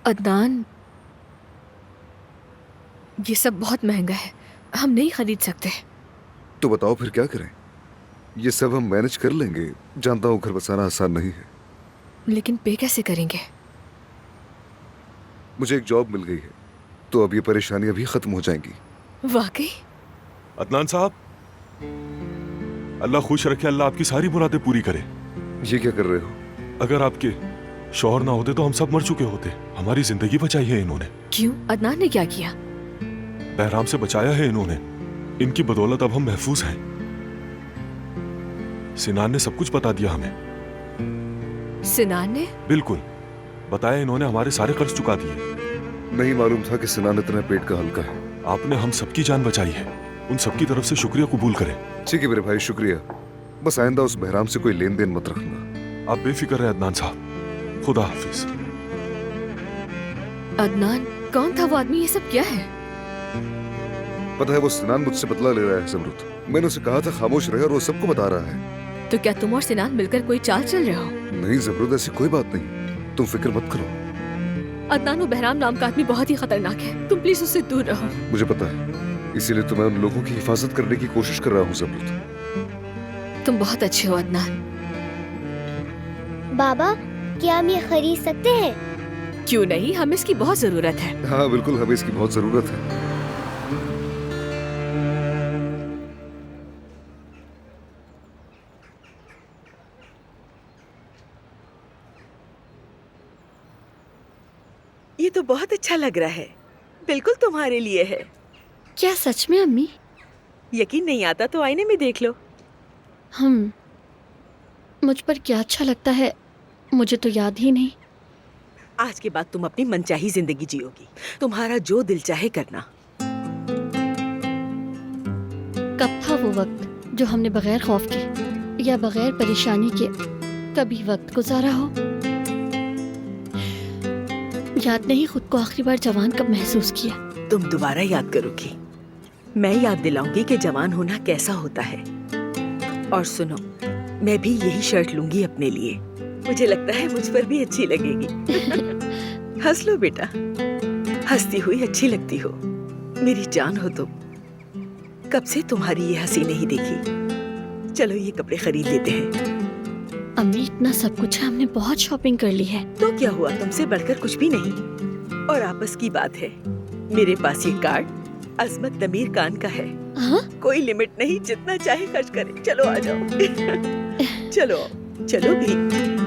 अदनान, ये सब बहुत महंगा है, हम नहीं खरीद सकते। तो बताओ फिर क्या करें? ये सब हम मैनेज कर लेंगे। जानता हूँ घर बसाना आसान नहीं है। लेकिन पे कैसे करेंगे? मुझे एक जॉब मिल गई है, तो अब ये परेशानियां भी खत्म हो जाएंगी। वाकई? अदनान साहब, अल्लाह खुश रखे, अल्लाह आपकी सारी मुरादें पूरी करे। ये क्या कर रहे हो? अगर आपके शौहर ना होते तो हम सब मर चुके होते। हमारी जिंदगी बचाई है इन्होंने। क्यों? अदनान ने क्या किया? बहराम से बचाया है इन्होंने। इनकी बदौलत अब हम महफूज हैं। सिनान ने सब कुछ बता दिया हमें। सिनान ने? बिल्कुल, बताया इन्होंने, हमारे सारे कर्ज चुका दिए। नहीं मालूम था कि सिनान इतना पेट का हल्का है। आपने हम सबकी जान बचाई है, उन सबकी तरफ से शुक्रिया कबूल करें। ठीक है मेरे भाई, शुक्रिया। बस आइंदा उस बहराम से कोई लेन देन मत रखना। आप बेफिक्र रहे अदनान साहब। खुदा हाफिज। अदनान, कौन था वो आदमी? ये सब क्या है? पता है, वो सिनान मुझसे बदला ले रहा है ज़मरुद। मैंने उसे कहा था खामोश रहे और वो सबको बता रहा है। तो क्या तुम और सिनान मिलकर कोई चाल चल रहे हो? नहीं ज़मरुद, ऐसी कोई बात नहीं, तुम फिक्र मत करो। अदनान, वो बहराम नाम का आदमी बहुत ही खतरनाक है, तुम प्लीज उससे दूर रहो। मुझे पता है, इसीलिए तो मैं उन लोगों की हिफाजत करने की कोशिश कर रहा हूँ ज़मरुद। तुम बहुत अच्छे हो अदनान। बाबा, क्या हम ये खरीद सकते हैं? क्यों नहीं, हमें इसकी बहुत जरूरत है। हाँ बिल्कुल, हमें इसकी बहुत जरूरत है। ये तो बहुत अच्छा लग रहा है, बिल्कुल तुम्हारे लिए है। क्या सच में अम्मी? यकीन नहीं आता तो आईने में देख लो। मुझ पर क्या अच्छा लगता है मुझे तो याद ही नहीं। आज के बाद तुम अपनी मनचाही जिंदगी जियोगी, तुम्हारा जो दिल चाहे करना। कब था वो वक्त जो हमने बगैर खौफ के या बगैर परेशानी के कभी वक्त गुजारा हो? याद नहीं खुद को आखिरी बार जवान कब महसूस किया। तुम दोबारा याद करोगी, मैं याद दिलाऊंगी कि जवान होना कैसा होता है। और सुनो, मैं भी यही शर्ट लूंगी अपने लिए, मुझे लगता है मुझ पर भी अच्छी लगेगी। हंस लो बेटा, हंसती हुई अच्छी लगती हो, मेरी जान हो तुम। कब से तुम्हारी ये हंसी नहीं देखी। चलो ये कपड़े खरीद लेते हैं। अम्मी, इतना सब कुछ है, हमने बहुत शॉपिंग कर ली है। तो क्या हुआ, तुमसे बढ़कर कुछ भी नहीं। और आपस की बात है, मेरे पास ये कार्ड अजमत दमीर खान का है। हाँ? कोई लिमिट नहीं, जितना चाहे खर्च करें। चलो आ जाओ। चलो चलो भी।